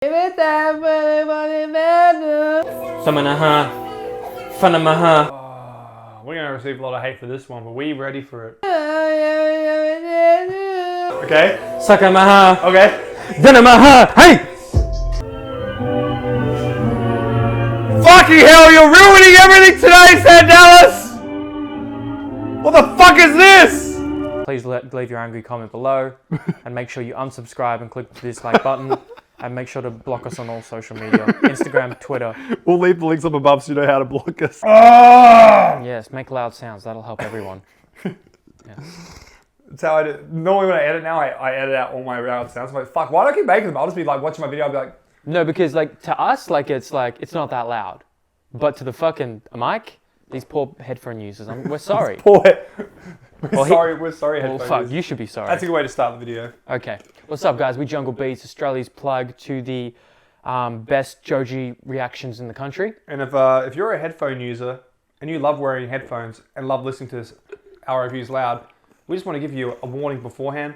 We're gonna receive a lot of hate for this one, but we ready for it. Okay. Sakamaha. Okay. Dinamaha. Hey! Fucking hell, you're ruining everything today, Sam Dallas! What the fuck is this? Please leave your angry comment below and make sure you unsubscribe and click the dislike button and make sure to block us on all social media. Instagram, Twitter. We'll leave the links up above so you know how to block us. Yes, make loud sounds. That'll help everyone. Yeah. That's how I do. Normally when I edit now, I edit out all my loud sounds. I'm like, fuck, why do I keep making them? I'll just be like watching my video, I'll be like... No, because like to us, it's not that loud. But to the fucking mic, these poor headphone users, we're sorry. We're sorry, Well, headphone fuck, users. you should be sorry. That's a good way to start the video. Okay. What's up, guys? We Jungle Beats, Australia's plug to the best Joji reactions in the country. And if you're a headphone user and you love wearing headphones and love listening to our reviews loud, we just want to give you a warning beforehand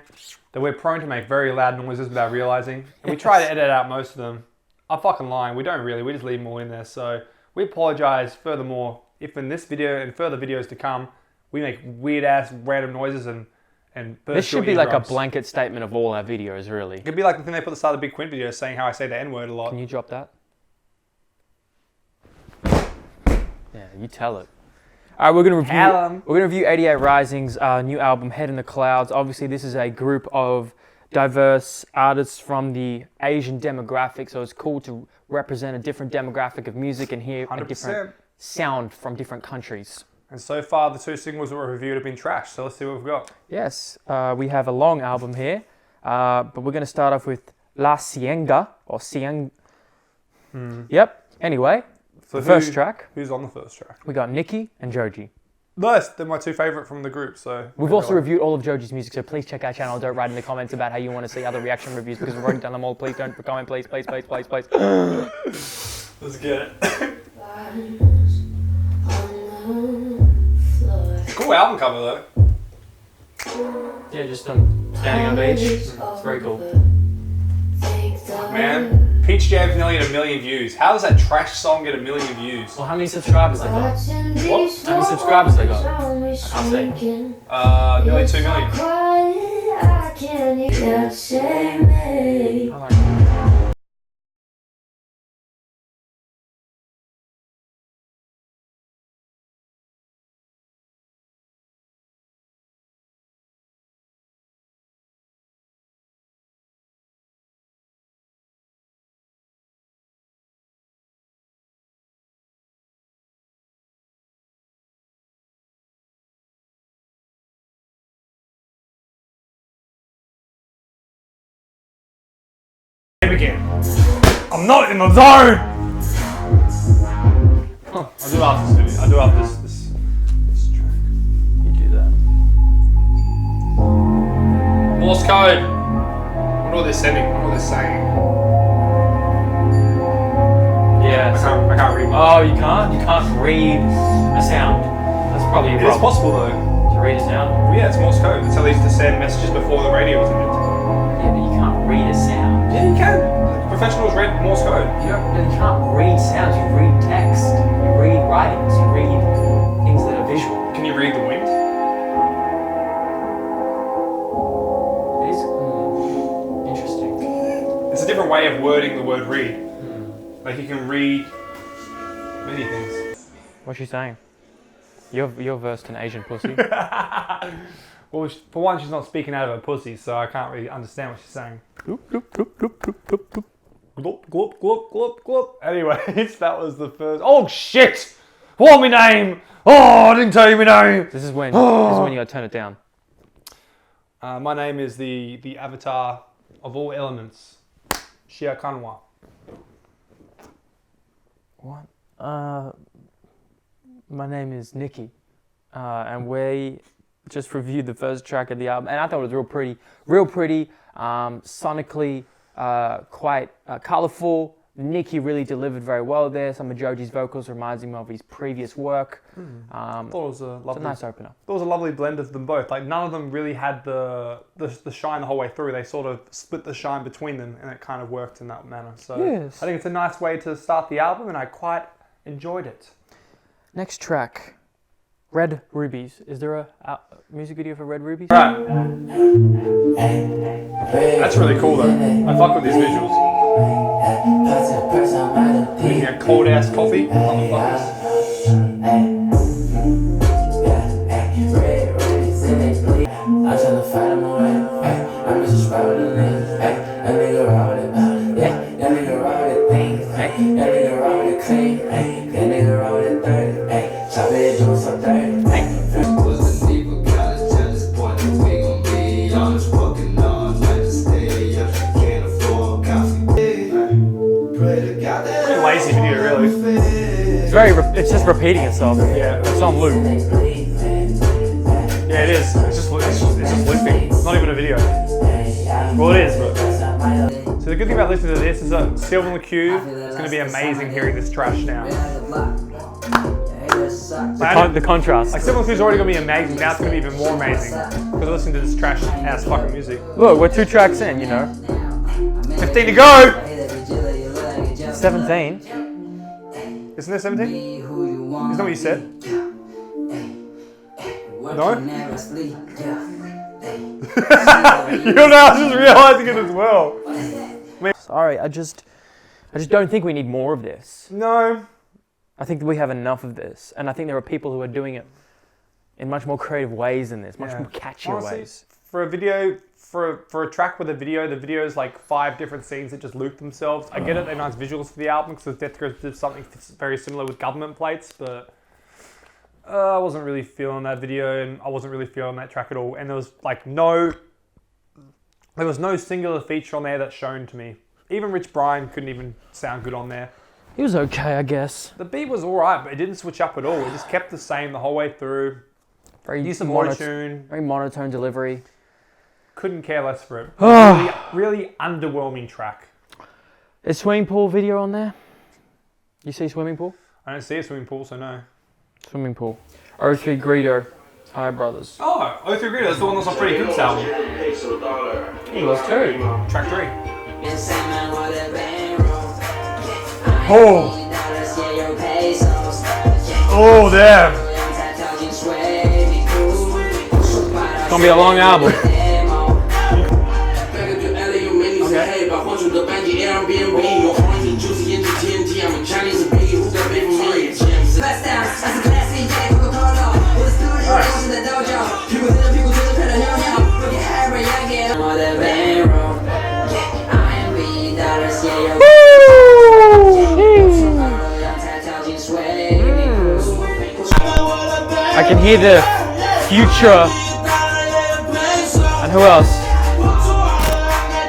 that we're prone to make very loud noises without realizing. And we try to edit out most of them. I'm fucking lying. We don't really. We just leave them all in there. So we apologize furthermore if in this video and further videos to come, we make weird ass random noises and This should be like a blanket statement of all our videos, really. It could be like the thing they put at the start of the Big Quint video saying how I say the N-word a lot. Can you drop that? Yeah, you tell it. All right, we're gonna review 88 Rising's new album, Head in the Clouds. Obviously, this is a group of diverse artists from the Asian demographic, so it's cool to represent a different demographic of music and hear 100%. a different sound from different countries. And so far, the two singles that were reviewed have been trash. So let's see what we've got. Yes, we have a long album here, but we're gonna start off with La Cienga or Cienga. Yep. Anyway. So the first track. Who's on the first track? We got Nicki and Joji. Nice. They're my two favourite from the group. So we've also reviewed all of Joji's music, so please check our channel. Don't write in the comments about how you want to see other reaction reviews because we've already done them all. Please don't comment. Please. Let's get it. Cool album cover though. Yeah, just standing on the beach. It's very cool. Man. Peach Jam's nearly at 1 million views. How does that trash song get 1 million views? Well, how many subscribers they got? What? How many subscribers they got? I can't see. Nearly 2 million. I like it. Again. I'm not in the zone! I'll do after this video. I'll do after this track. You do that. Morse code! I wonder what they're sending. I wonder what they're saying. Yeah. I can't read. Oh, you can't? You can't read a sound. That's probably a It is problem. possible though. To read a sound? Well, yeah, it's Morse code. That's how they used to send messages before the radio was invented. Yeah, but you can't read a sound. Yeah, you can. Professionals read Morse code. You can't read sounds, you read text, you read writings, you read things that are visual. Can you read the wind? It is interesting. It's a different way of wording the word read. Like you can read many things. What's she saying? You're versed in Asian pussy. Well, for one, she's not speaking out of her pussy, so I can't really understand what she's saying. Glop, glop, glop, glop, glop. Anyways, that was the first. Oh shit! What my name? Oh, I didn't tell you my name. This is when you gotta turn it down. My name is the avatar of all elements, Shia Kanwa. What? My name is Nicki, and we just reviewed the first track of the album, and I thought it was real pretty, sonically quite colourful, Nicky really delivered very well there. Some of Joji's vocals reminds him of his previous work. I thought it was a It's a lovely, nice opener. it was a lovely blend of them both. Like none of them really had the shine the whole way through. They sort of split the shine between them, and it kind of worked in that manner. So Yes. I think it's a nice way to start the album, and I quite enjoyed it. Next track, Red Rubies. Is there a music video for Red Rubies? Right. That's really cool though. I fuck with these visuals. Drinking a cold ass coffee, motherfuckers. I'm tryna fight him away. I'm just sprouting it. That nigga raw with it. Yeah, that nigga raw with it. Things. That nigga raw with it clean. That nigga raw with it dirty. Chop it, doing so dirty. Was a deeper college, tell this boy that we gon' be honest. Fucking all night to stay up. Can't afford coffee. Pray to God that Pretty lazy video, really. It's just repeating itself. Yeah, It's on loop. Yeah, it is. It's just looping. It's not even a video. Well, it is, but. So the good thing about listening to this is that Silver and the Q is going to be amazing hearing this trash now. The contrast. Like Silver and the Q is already going to be amazing. Now it's going to be even more amazing because listening to this trash ass fucking music. Look, we're 2 tracks in, you know. 15 to go. 17. Isn't there 17? Isn't that what you said? No? You're now just realizing it as well. Sorry, I just don't think we need more of this. No. I think that we have enough of this, and I think there are people who are doing it in much more creative ways than this, much more catchier Honestly, ways. For a video, for a track with a video, the video is like 5 different scenes that just loop themselves. I get it, they're nice visuals for the album because Death Grips did something very similar with government plates, but I wasn't really feeling that video, and I wasn't really feeling that track at all. And there was like no singular feature on there that's shown to me. Even Rich Brian couldn't even sound good on there. He was okay, I guess. The beat was alright, but it didn't switch up at all. It just kept the same the whole way through. Very Use some auto-tune. very monotone delivery. Couldn't care less for it. Really underwhelming track. Is swimming pool video on there? You see swimming pool? I don't see a swimming pool, so no. Swimming pool. O3 Greedo. Hi, brothers. Oh, O3 Greedo, that's the one that's on Pretty Goop's album. He was too. Track 3. Oh. Oh, damn. It's gonna be a long album. I can hear the Future. And who else?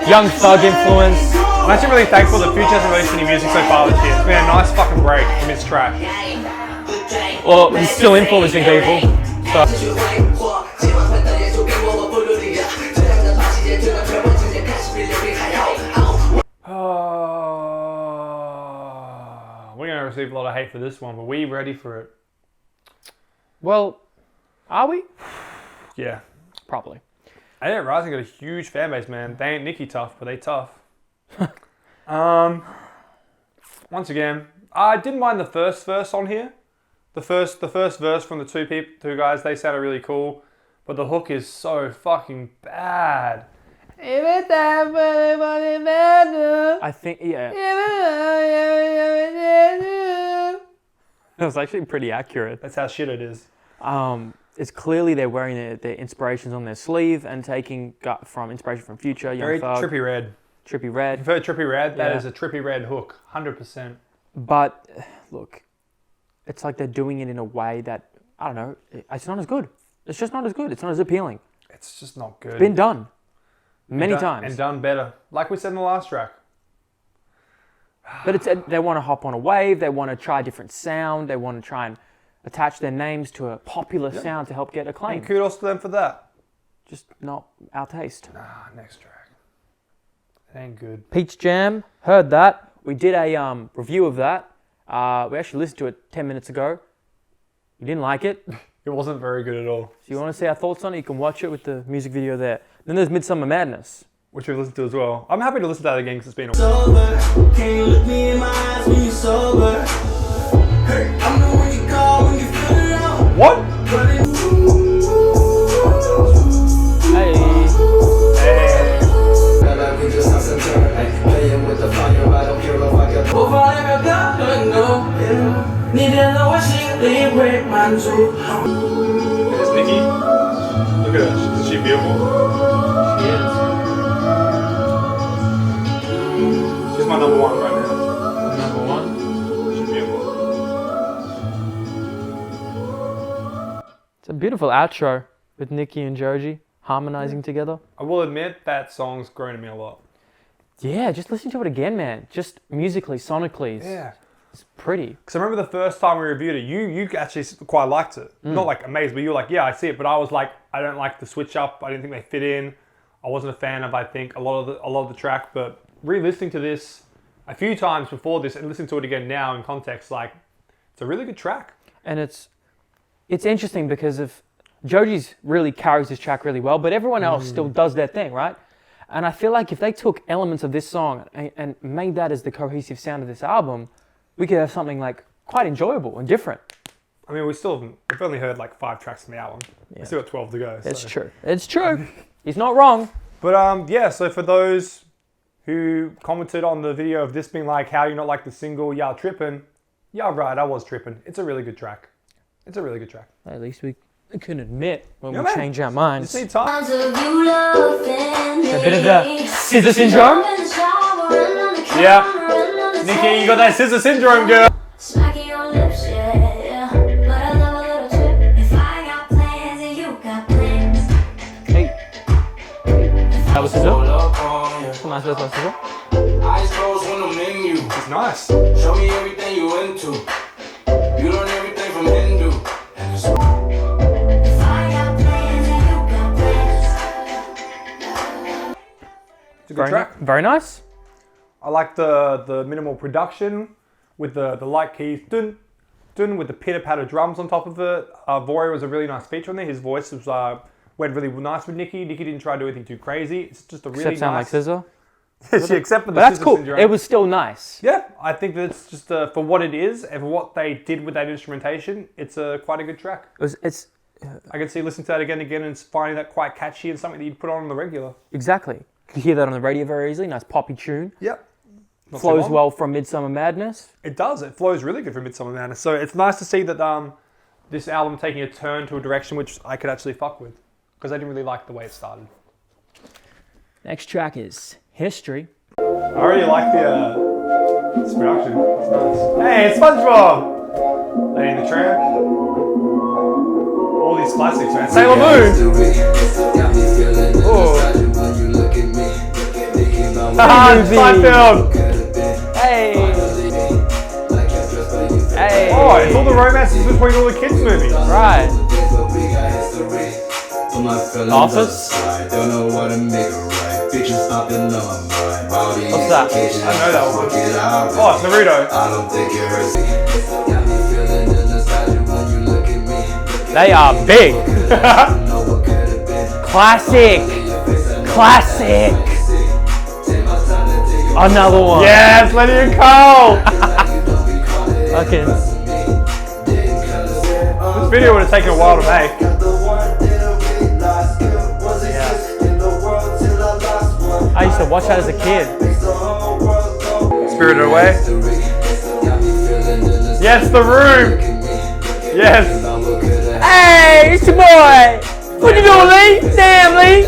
Young Thug influence. I'm actually really thankful that Future hasn't released any music so far this year. It's been a nice fucking break from his trash. Well, he's still influencing people. So. We're going to receive a lot of hate for this one, but we ready for it? Well, are we? Yeah. Probably. I Rising got a huge fan base, man. They ain't Nicky tough, but they tough. Once again, I didn't mind the first verse on here. The first verse from the two guys, they sounded really cool, but the hook is so fucking bad. I think, yeah. That was actually pretty accurate. That's how shit it is. It's clearly they're wearing their inspirations on their sleeve and taking from inspiration from Future, Young Very Thug, Trippy Red. Trippy Red. If you've heard Trippy Red, that Yeah. is a Trippy Red hook, 100%. But look, it's like they're doing it in a way that, I don't know, it's not as good. It's just not as good. It's not as appealing. It's just not good. It's been done many Done- times. And done better. Like we said in the last track. But they want to hop on a wave. They want to try a different sound. They want to try and attach their names to a popular sound to help get acclaim. And kudos to them for that. Just not our taste. Next track. It ain't good. Peach Jam, heard that. We did a review of that. We actually listened to it 10 minutes ago. You didn't like it. It wasn't very good at all. So you want to see our thoughts on it? You can watch it with the music video there. Then there's Midsummer Madness. Which we've listened to as well. I'm happy to listen to that again because it's been a Sober, can you look me in my eyes when you're sober? Hey, I'm the one you call when you feel it out. What? Hey. Hey. We just toss and turn, ay, playing with the fire, I don't care if I get Vou falar meu gato, need to know what she leave break my too. There's Nikki. Look at her. Is she beautiful? She is. She's my number one right now. Number one. She's beautiful. It's a beautiful outro with Nikki and Joji harmonizing together. I will admit that song's grown to me a lot. Yeah, just listen to it again, man. Just musically, sonically, it's pretty. Because I remember the first time we reviewed it, you actually quite liked it. Not like amazed, but you were like, yeah, I see it. But I was like, I don't like the switch up. I didn't think they fit in. I wasn't a fan of, I think, a lot of the track. But re-listening to this a few times before this and listening to it again now in context, like, it's a really good track. And it's interesting because of Joji's really carries this track really well, but everyone else still does their thing, right? And I feel like if they took elements of this song and made that as the cohesive sound of this album, we could have something like quite enjoyable and different. I mean, we've only heard like 5 tracks from the album. Yeah. We still got 12 to go. It's so. true. It's true. He's not wrong. But yeah, so for those who commented on the video of this being like, how you not like the single, y'all tripping? Yeah, right, I was tripping. It's a really good track. It's a really good track. At least we can admit when Yeah, we man. change our minds. Just need time. A bit of the scissor syndrome. Yeah. Nikki, you got that scissor syndrome, girl. Smacking your lips, yeah, yeah. But I love a little trip. If I got plans and you got plans. Hey. That was scissor. Hold up on you. Come on, scissor. Eyes closed when I'm in you. It's nice. Show me everything you into. You learn everything from Hindu. And it's If I got plans and you got plans. It's a good track. Very nice. I like the minimal production with the light keys, dun, dun, with the pitter patter drums on top of it. Voria was a really nice feature on there. His voice was went really nice with Nikki. Nikki didn't try to do anything too crazy. It's just a really Except sound like nice. scissor. She accepted the But that's scissor cool. syndrome. It was still nice. Yeah, I think that's just for what it is and for what they did with that instrumentation. It's quite a good track. It's I can see listening to that again and again and finding that quite catchy and something that you'd put on the regular. exactly. You can hear that on the radio very easily. Nice poppy tune. Yep. Not too Flows long. well from Midsummer Madness. It does. It flows really good for Midsummer Madness. So it's nice to see that this album taking a turn to a direction which I could actually fuck with. Because I didn't really like the way it started. Next track is History. I already like this production. It's nice. Hey, it's SpongeBob! Lady in the Tramp. All these classics, man. Sailor Moon! Haha, Seinfeld! Hey! Hey! Oh, it's all the romances between all the kids' movies. Right. Office. Don't know what to make it right. Pictures popping on my mind. What's that? I know that one. Oh, it's Naruto. I don't think it hurts. Got me feeling the nostalgia when you look at me. They are big. Know what could have been. Classic. Classic. Another one. Yes, Lenny and Cole! Okay. This video would have taken a while to make. I used to watch that as a kid. Spirited Away. Yes, The Room. Yes. Hey, it's your boy. What you doing, Lee? Damn, Lee.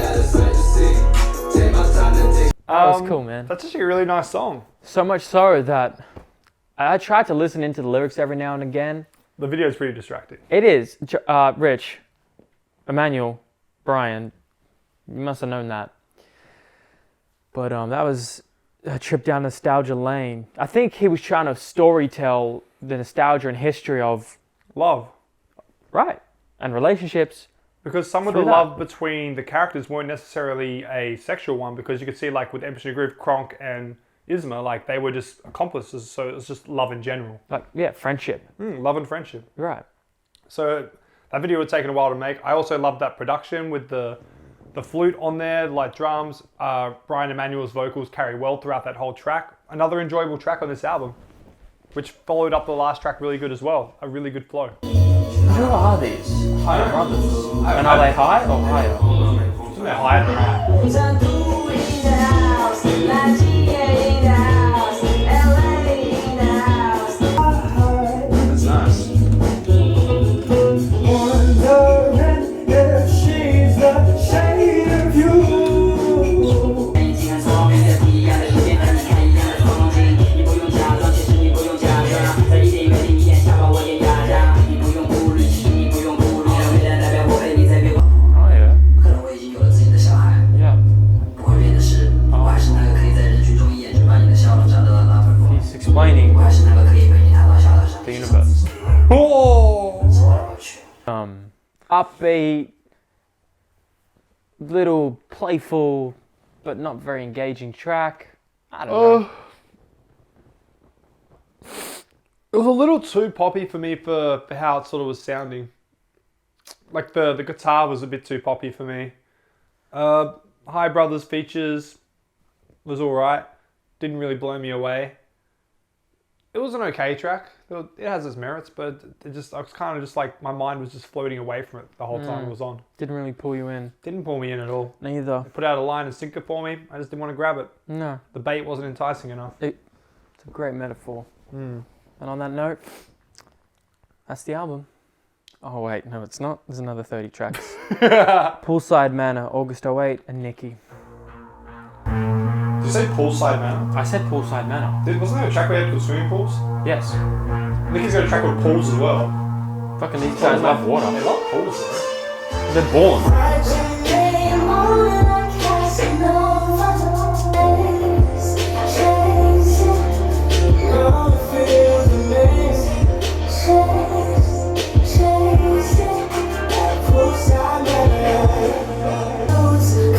That was cool, man. That's actually a really nice song. So much so that I tried to listen into the lyrics every now and again. The video is pretty distracting. It is. Rich, Emmanuel, Brian, you must have known that. But that was a trip down nostalgia lane. I think he was trying to storytell the nostalgia and history of, Love. right, and relationships. Because some of the Through that. love between the characters weren't necessarily a sexual one, because you could see, like, with Emperor Groove, Kronk and Isma, like they were just accomplices, so it was just love in general. Like, yeah, friendship. Love and friendship. Right. So that video had taken a while to make. I also loved that production with the flute on there, like drums. Brian Emanuel's vocals carry well throughout that whole track. Another enjoyable track on this album, which followed up the last track really good as well. A really good flow. Who are these? Higher Brothers. And are they high or higher? They're higher than that. Zandu in the house, Nigeria in the house, LA in the house. That's nice. Wondering if she's the shade of you. 你既然说没得不一样的一天，和你看一样的风景，你不用假装，其实你不用假装，在你的约定里面想把我也压榨，你不用顾虑，其实你不用顾虑，未来代表我陪你在月光。 Oh yeah. 可能我已经有了自己的小孩， Yeah. 不会变的是，我还是那个可以在人群中一眼就把你的笑容找到的拉菲波， He's explaining 我还是那个可以陪你谈到笑到上 the universe. Oh! 我去。 Upbeat, little playful, but not very engaging track. I don't know. It was a little too poppy for me for how it sort of was sounding. Like the guitar was a bit too poppy for me. High Brothers features was alright. Didn't really blow me away. It was an okay track. It has its merits, but I was kind of just like, my mind was just floating away from it the whole time it was on. Didn't really pull you in. Didn't pull me in at all. Neither. Put out a line and sinker for me. I just didn't want to grab it. No. The bait wasn't enticing enough. It's a great metaphor. And on that note, that's the album. Oh wait, no it's not. There's another 30 tracks. Poolside Manor, August 08, and Nikki. Did you say poolside man? I said Poolside Manor. Wasn't there a track we had called swimming pools? Yes. Nicky's got a track called pools as well. Fucking these guys love They water. love pools though. They're balling.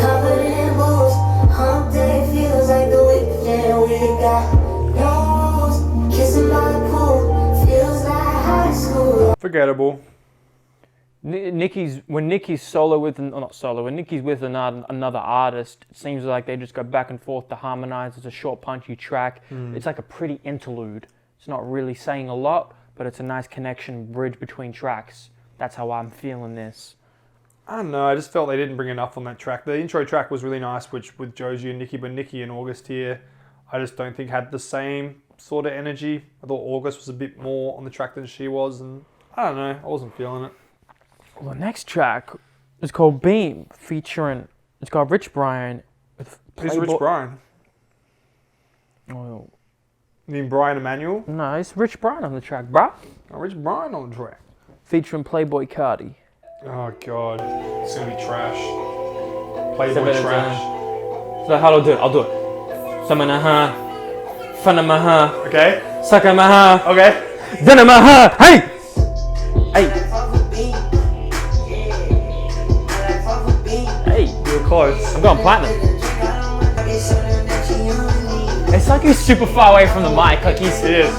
Covered in booze, hump day feels like the weekend. We got nose, kissing by the pool, feels like high school. Forgettable. Nicki's when Nicki's solo with not solo when Nicki's with another artist, it seems like they just go back and forth to harmonize. It's a short, punchy track. It's like a pretty interlude. It's not really saying a lot, but it's a nice connection bridge between tracks. That's how I'm feeling this. I don't know, I just felt they didn't bring enough on that track. The intro track was really nice, which with Joji and Nicki, but Nicki and August here, I just don't think had the same sort of energy. I thought August was a bit more on the track than she was, and I don't know, I wasn't feeling it. Well, the next track is called Beam, featuring it's got Rich Brian with Who's Rich Brian? Oh, You mean Brian Emanuel? no, it's Rich Brian on the track, bruh. Oh, Rich Brian on the track. Featuring Playboy Cardi. Oh god, it's gonna be trash. Playboy trash. So how do I do it? I'll do it. Samanaha, Fanamaha, Okay, Sakamaha, okay. Danamaha, hey! Hey! Hey! You were close. I'm going platinum. It's like he's super far away from the mic, like he's... It is.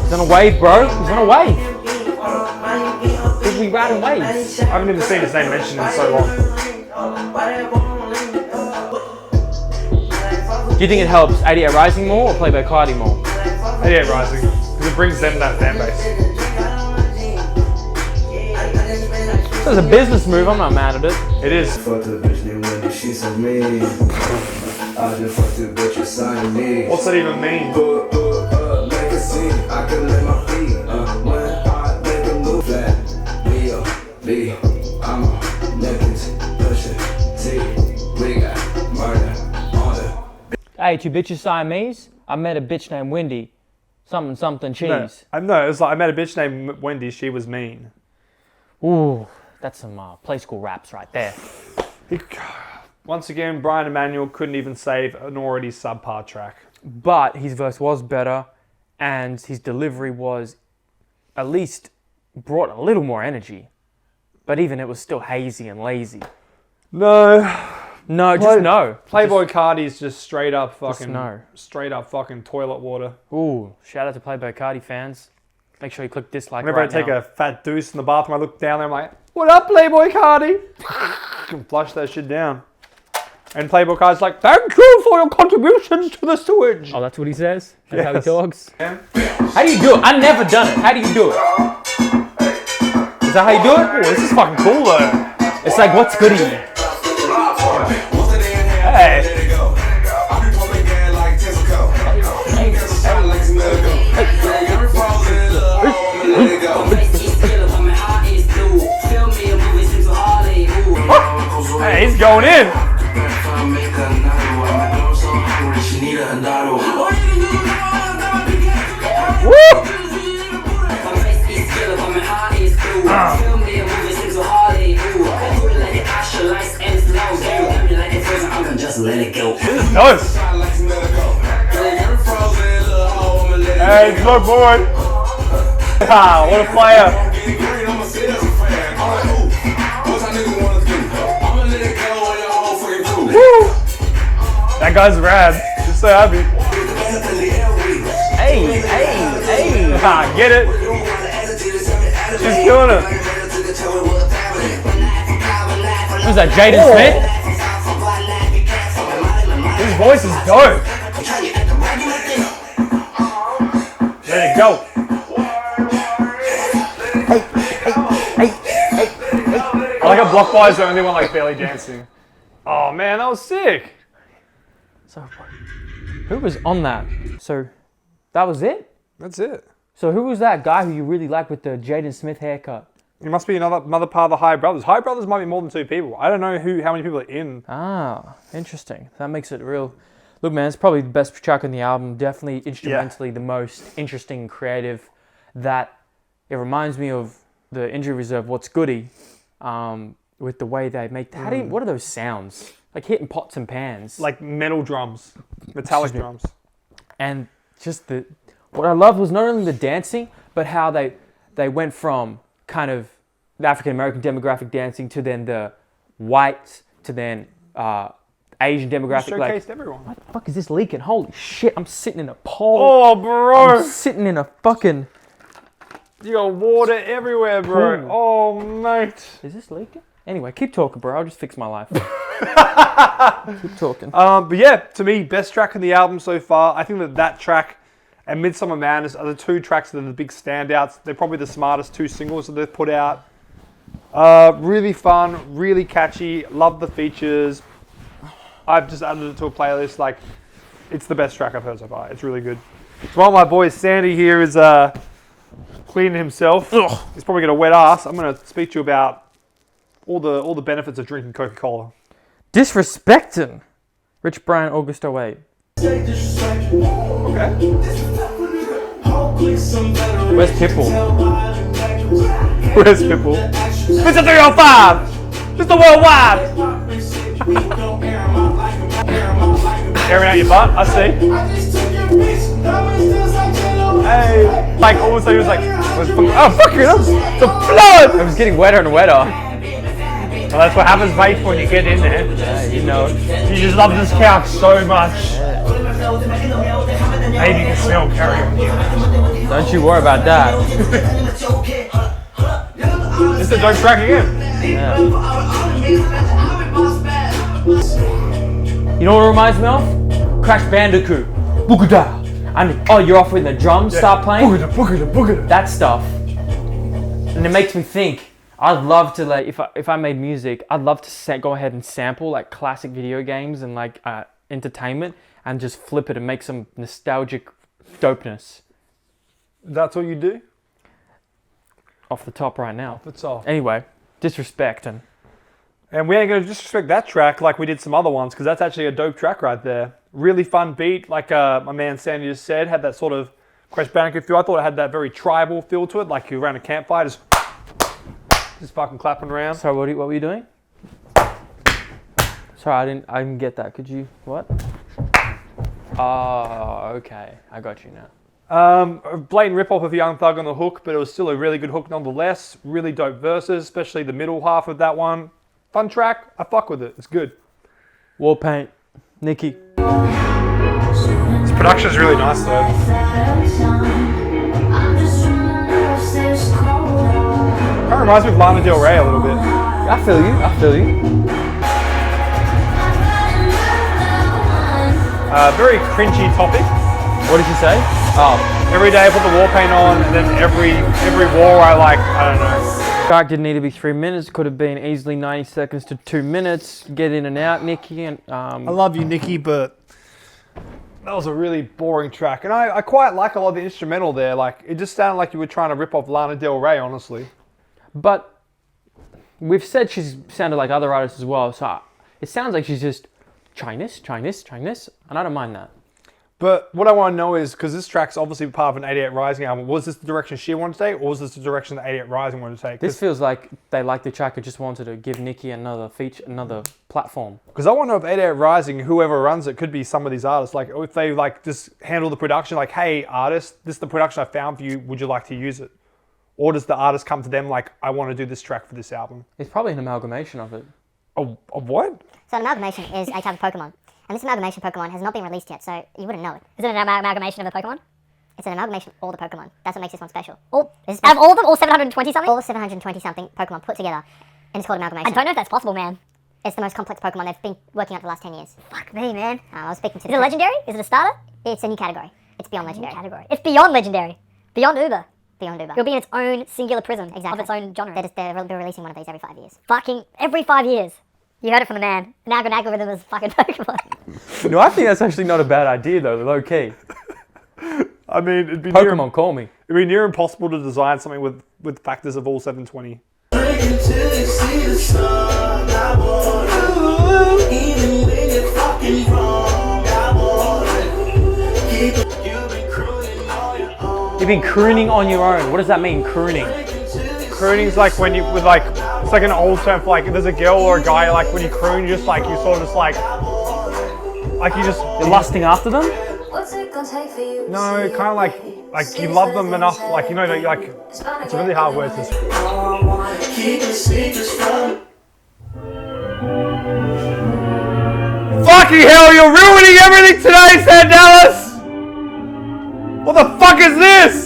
He's on a wave, bro. He's on a wave. We riding waves. I haven't even seen his name mentioned in so long. Do you think it helps 88 Rising more or Playboy Cardi more? 88 Rising, because it brings them that fan base. So it's a business move, I'm not mad at it. It is. Fuck the bitch named Wendy, she so mean. I just fucked the bitch beside me. What's that even mean? Make a scene, I can let my feet. When I make a move flat, B, I'm a naked, push it, T, we got murder on the. Hey, two bitches Siamese? I met a bitch named Wendy. Something cheese. No, it's like I met a bitch named Wendy, she was mean. Ooh, that's some play school raps right there. Once again, Brian Emanuel couldn't even save an already subpar track. But his verse was better, and his delivery was at least brought a little more energy. But even it was still hazy and lazy. No. No, just no. Playboy Cardi's just straight up Just fucking no. straight up fucking toilet water. Ooh, shout out to Playboy Cardi fans. Make sure you click dislike Whenever right I take now. a fat deuce in the bathroom, I look down there, I'm like, what up, Playboy Cardi? And flush that shit down. And Playboy Cardi's like, thank you for your contributions to the sewage. Oh, that's what he says? That's how he Yes. talks? How do you do it? I've never done it. How do you do it? Is that how you do it? Oh, this is fucking cool though. It's like, what's goody? Hey. Hey, he's going in. Just let it go. Dope. Hey, good boy. Ah, what a player. That guy's rad. He's so happy. Hey, hey, hey. Ah, get it. She's killing it. Who's that, Jaden Smith? His voice is dope. Let it go. I like how Block Boy is the only one like barely dancing. Oh man, that was sick. So, who was on that? So, that was it? That's it. So, who was that guy who you really liked with the Jaden Smith haircut? It must be another part of the High Brothers. High Brothers might be more than 2 people. I don't know how many people are in. Ah, interesting. That makes it real. Look, man, it's probably the best track on the album. Definitely instrumentally the most interesting and creative. That it reminds me of the Injury Reserve, What's Goody, with the way they make. What are those sounds? Like hitting pots and pans. Like metal drums, metallic drums. And just what I loved was not only the dancing, but how they went from kind of the African American demographic dancing to then the white to then Asian demographic. Showcased everyone. What the fuck is this leaking? Holy shit! I'm sitting in a pole. Oh, bro. I'm sitting in a fucking. You got water everywhere, bro. Pool. Oh, mate. Is this leaking? Anyway, keep talking, bro. I'll just fix my life. Keep talking. But yeah, to me, best track in the album so far. I think that track and Midsummer Madness are the 2 tracks that are the big standouts. They're probably the smartest 2 singles that they've put out. Really fun, really catchy. Love the features. I've just added it to a playlist. Like, it's the best track I've heard so far. It's really good. So while my boy Sandy here is cleaning himself, he's probably got a wet ass. I'm going to speak to you about all the benefits of drinking Coca-Cola. Disrespecting Rich Brian Augusto 8. Okay. Where's Pitbull? Where's Pitbull? Mr. 305! Mr. Worldwide! Airing out your butt, I see. Hey! Like, all of a sudden he was like, oh, fuck it, that's the blood! It was getting wetter and wetter. Well, that's what happens, mate, when you get in there. Yeah, you know. You just love this couch so much. Maybe you can smell curry on you. Don't you worry about that. It's a dope track again. Yeah. You know what it reminds me of? Crash Bandicoot. Boogada. Oh, you're off when the drums start playing? Boogada. That stuff. And it makes me think, I'd love to, like, if I made music, I'd love to go ahead and sample like classic video games and like entertainment and just flip it and make some nostalgic dopeness. That's what you do? Off the top right now. That's all. Anyway, disrespect and And we ain't going to disrespect that track like we did some other ones, because that's actually a dope track right there. Really fun beat, like my man Sandy just said, had that sort of Crash Bandicoot feel. I thought it had that very tribal feel to it, like you're around a campfire, just fucking clapping around. Sorry, what were you doing? Sorry, I didn't get that. Could you, what? Oh, okay. I got you now. A blatant rip-off of Young Thug on the hook, but it was still a really good hook nonetheless. Really dope verses, especially the middle half of that one. Fun track. I fuck with it. It's good. War Paint, Nicki. This production's really nice though. Kind of reminds me of Lana Del Rey a little bit. I feel you. Very cringy topic. What did she say? Oh, Every day I put the war paint on, and then every war I don't know. track didn't need to be 3 minutes. Could have been easily 90 seconds to 2 minutes. Get in and out, Nicki. And I love you, Nicki, but that was a really boring track. And I quite like a lot of the instrumental there. Like, it just sounded like you were trying to rip off Lana Del Rey, honestly. But we've said she's sounded like other artists as well. So it sounds like she's just trying this. And I don't mind that. But what I want to know is, because this track's obviously part of an 88 Rising album, was this the direction she wanted to take, or was this the direction the 88 Rising wanted to take? This feels like they liked the track and just wanted to give Nicki another feature, another platform. Because I want to know if 88 Rising, whoever runs it, could be some of these artists. Like, if they like just handle the production, like, hey, artist, this is the production I found for you. Would you like to use it? Or does the artist come to them like, I want to do this track for this album? It's probably an amalgamation of it. Of what? So an amalgamation is a type of Pokemon. And this amalgamation Pokemon has not been released yet, so you wouldn't know it. Is it an amalgamation of the Pokemon? It's an amalgamation of all the Pokemon. That's what makes this one special. Out This is of all of them, all 720 something? all 720 something Pokemon put together, and it's called amalgamation. I don't know if that's possible, man. It's the most complex Pokemon they've been working on for the last 10 years. Fuck me, man. I was speaking to Is it legendary? Is it a starter? It's a new category. It's beyond legendary. Category. It's beyond legendary. Beyond Uber. Beyond Uber. It'll be in its own singular prism Exactly. of its own genre. They're releasing one of these every 5 years. Fucking every 5 years. You heard it from the man. Now got an algorithm as fucking Pokemon. No, I think that's actually not a bad idea though, low key. I mean, it'd be Pokemon, call me. It'd be near impossible to design something with factors of all 720. Drink until you see the sun. I want it. Even when you're fucking wrong, I want it. You've been crooning on your own. You've been crooning on your own. What does that mean, crooning? Crooning's like when you, with like, it's like an old term for like, if there's a girl or a guy, like when you croon, you just like, you sort of just like you just... You're lusting after them? What's it gonna take for you? No, kind of like you love them enough, like, you know, like, it's a really hard word to say. Keep the secrets from. Fucking hell, you're ruining everything today, Sam Dallas! What the fuck is this?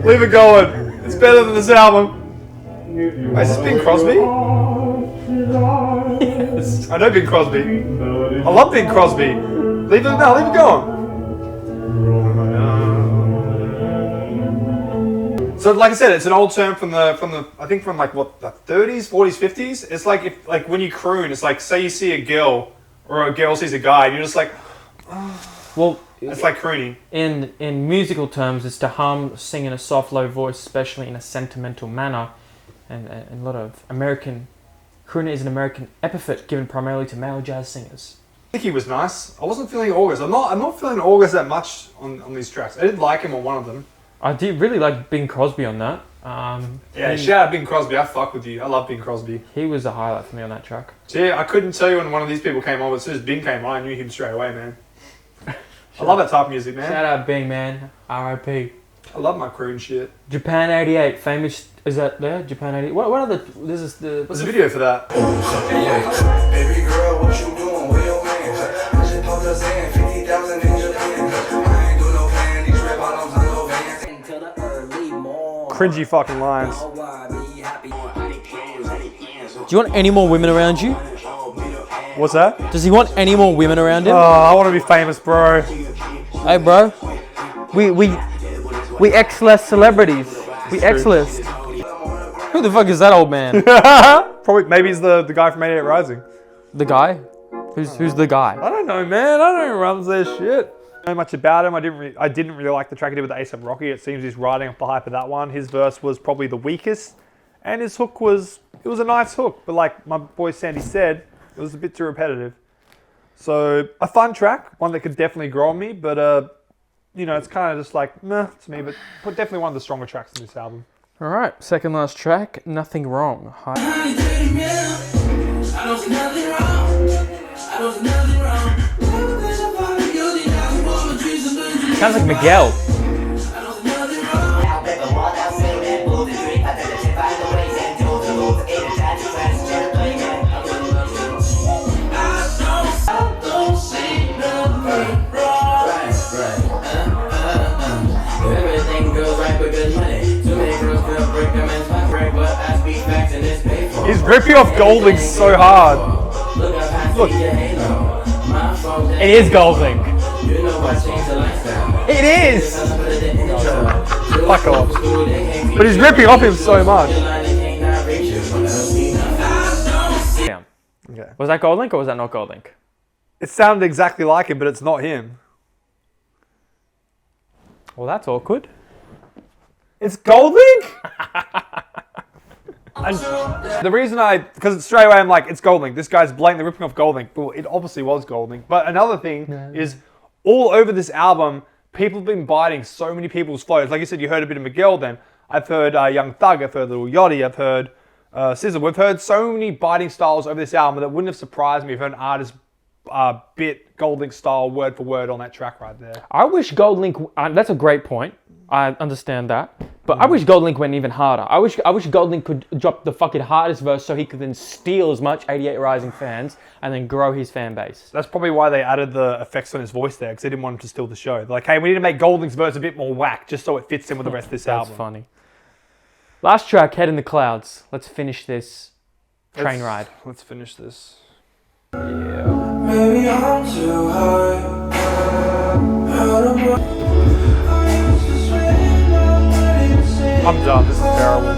Leave it going. It's better than this album. Wait, is this Bing Crosby? Yes. I know Bing Crosby. I love Bing Crosby. Leave it going. So, like I said, it's an old term from the I think from like what, the 30s, 40s, 50s. It's like if, like when you croon, it's like say you see a girl or a girl sees a guy, and you're just like, Well, it's like crooning. in musical terms, it's to hum, sing in a soft, low voice, especially in a sentimental manner. And a lot of crooner is an American epithet given primarily to male jazz singers. I think he was nice. I wasn't feeling August. I'm not feeling August that much on these tracks. I did like him on one of them. I did really like Bing Crosby on that. Yeah, shout out Bing Crosby. I fuck with you. I love Bing Crosby. He was a highlight for me on that track. So yeah, I couldn't tell you when one of these people came on, but as soon as Bing came on, I knew him straight away, man. I love that type of music, man. Shout out Bing, man. R.I.P. I love my croon shit. Japan 88, famous. Is that there? Japan 88. What are the? This is the. There's a video for that. Baby girl, what you doing? Where your man? I just popped us in 50,000 in Japan. I ain't do no plan. These red bottoms, I know vans. Until the early morning. Cringy fucking lines. Do you want any more women around you? What's that? Does he want any more women around him? Oh, I want to be famous, bro. Hey, bro. We X-list celebrities. We X-list. Who the fuck is that old man? Probably, maybe he's the guy from 88 Rising. The guy? Who's the guy? I don't know, man. I don't know who runs their shit. I don't know much about him. I didn't really like the track he did with A$AP Rocky. It seems he's riding off the hype of that one. His verse was probably the weakest, and his hook was a nice hook. But like my boy Sandy said, it was a bit too repetitive. So a fun track, one that could definitely grow on me, but you know, it's kind of just like meh to me. But definitely one of the stronger tracks in this album. All right, second last track, Nothing Wrong. I don't see nothing wrong. I don't see nothing wrong. Sounds like Miguel. ripping off Goldlink so hard. Look. It is Goldlink. You know I changed the lifestyle. It is. Fuck off. But he's ripping off him so much. Damn. Okay. Was that Goldlink or was that not Goldlink? It sounded exactly like him, but it's not him. Well, that's awkward. It's Goldlink? The reason because straight away I'm like, it's Goldlink. This guy's blatantly ripping off Goldlink. Well, it obviously was Goldlink. But another thing is, all over this album, people have been biting so many people's flows. Like you said, you heard a bit of Miguel then. I've heard Young Thug, I've heard Lil Yachty, I've heard SZA. We've heard so many biting styles over this album that wouldn't have surprised me if an artist bit Goldlink style word for word on that track right there. I wish Goldlink. That's a great point. I understand that, but I wish Goldlink went even harder. I wish Goldlink could drop the fucking hardest verse so he could then steal as much 88 Rising fans and then grow his fan base. That's probably why they added the effects on his voice there, because they didn't want him to steal the show. They're like, hey, we need to make Goldlink's verse a bit more whack, just so it fits in with the rest of this That's album. funny. Last track, Head in the Clouds. Let's finish this train ride. Let's finish this. Maybe I'm too high. I'm done. This is terrible.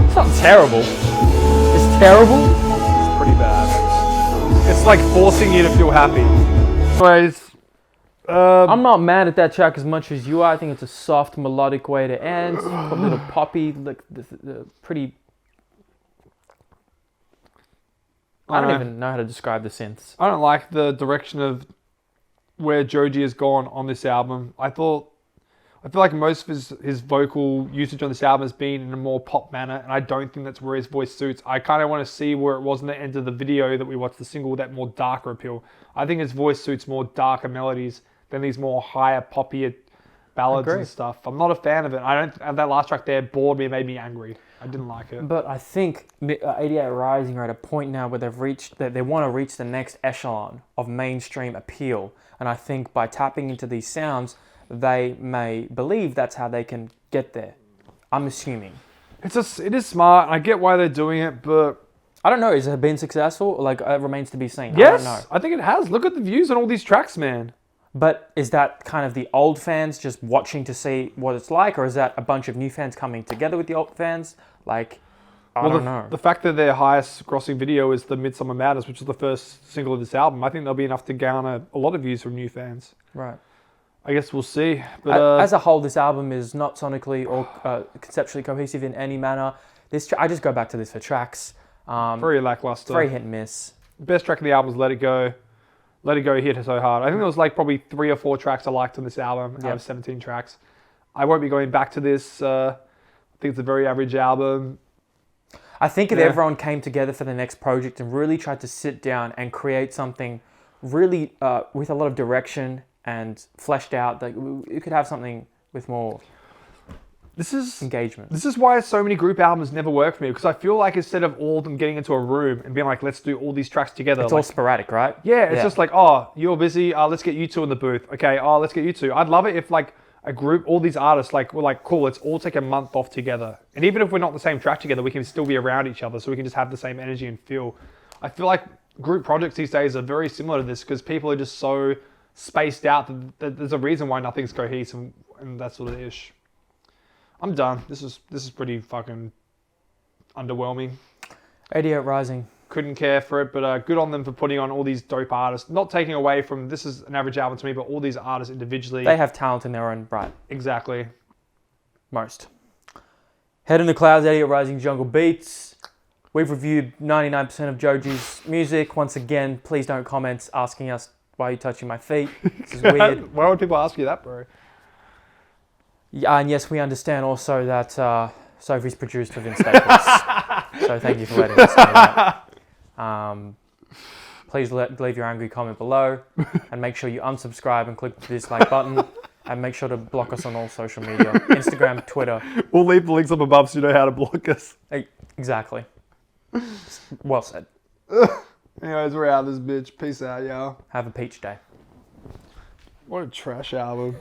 It's not terrible. It's terrible. It's pretty bad. It's like forcing you to feel happy. Anyways, I'm not mad at that track as much as you are. I think it's a soft, melodic way to end. A little poppy, like the pretty. I don't even know how to describe the synths. I don't like the direction of where Joji has gone on this album. I feel like most of his vocal usage on this album has been in a more pop manner, and I don't think that's where his voice suits. I kind of want to see where it was in the end of the video that we watched, the single, that more darker appeal. I think his voice suits more darker melodies than these more higher, poppier ballads and stuff. I'm not a fan of it. And that last track there bored me and made me angry. I didn't like it. But I think 88 Rising are at a point now where they've reached that they want to reach the next echelon of mainstream appeal, and I think by tapping into these sounds, they may believe that's how they can get there. I'm assuming. It is smart. I get why they're doing it, but I don't know. Has it been successful? Like, it remains to be seen. yes, I don't know. I think it has. Look at the views on all these tracks, man. But is that kind of the old fans just watching to see what it's like, or is that a bunch of new fans coming together with the old fans? Like, I don't know. The fact that their highest grossing video is the Midsummer Madness, which is the first single of this album, I think there'll be enough to garner a lot of views from new fans. Right. I guess we'll see. But As a whole, this album is not sonically or conceptually cohesive in any manner. I just go back to this for tracks. very lackluster. Very hit and miss. Best track of the album is Let It Go. Let It Go hit so hard. I think there was like probably 3 or 4 tracks I liked on this album out of 17 tracks. I won't be going back to this. I think it's a very average album. I think if everyone came together for the next project and really tried to sit down and create something really with a lot of direction and fleshed out, like you could have something with more engagement. This is why so many group albums never work for me, because I feel like instead of all of them getting into a room and being like, let's do all these tracks together. It's like, all sporadic, right? yeah, it's just like, oh, you're busy. Let's get you two in the booth. Okay, let's get you two. I'd love it if like a group, all these artists, like we're like, cool, let's all take a month off together. And even if we're not the same track together, we can still be around each other, so we can just have the same energy and feel. I feel like group projects these days are very similar to this, because people are just so spaced out that there's a reason why nothing's cohesive and that sort of ish. I'm done. This is pretty fucking underwhelming. 88 Rising. Couldn't care for it, but good on them for putting on all these dope artists. Not taking away from, this is an average album to me, but all these artists individually. They have talent in their own right. Exactly. Most. Head in the Clouds, 88 Rising, Jungle Beats. We've reviewed 99% of Joji's music. Once again, please don't comment asking us why you're touching my feet. This is weird. Why would people ask you that, bro? Yeah, and yes, we understand also that Sophie's produced within Staples. So thank you for letting us know that. Please leave your angry comment below, and make sure you unsubscribe and click the dislike button, and make sure to block us on all social media, Instagram, Twitter. We'll leave the links up above so you know how to block us. Exactly. Well said. Anyways, we're out of this bitch. Peace out, y'all. Have a peach day. What a trash album.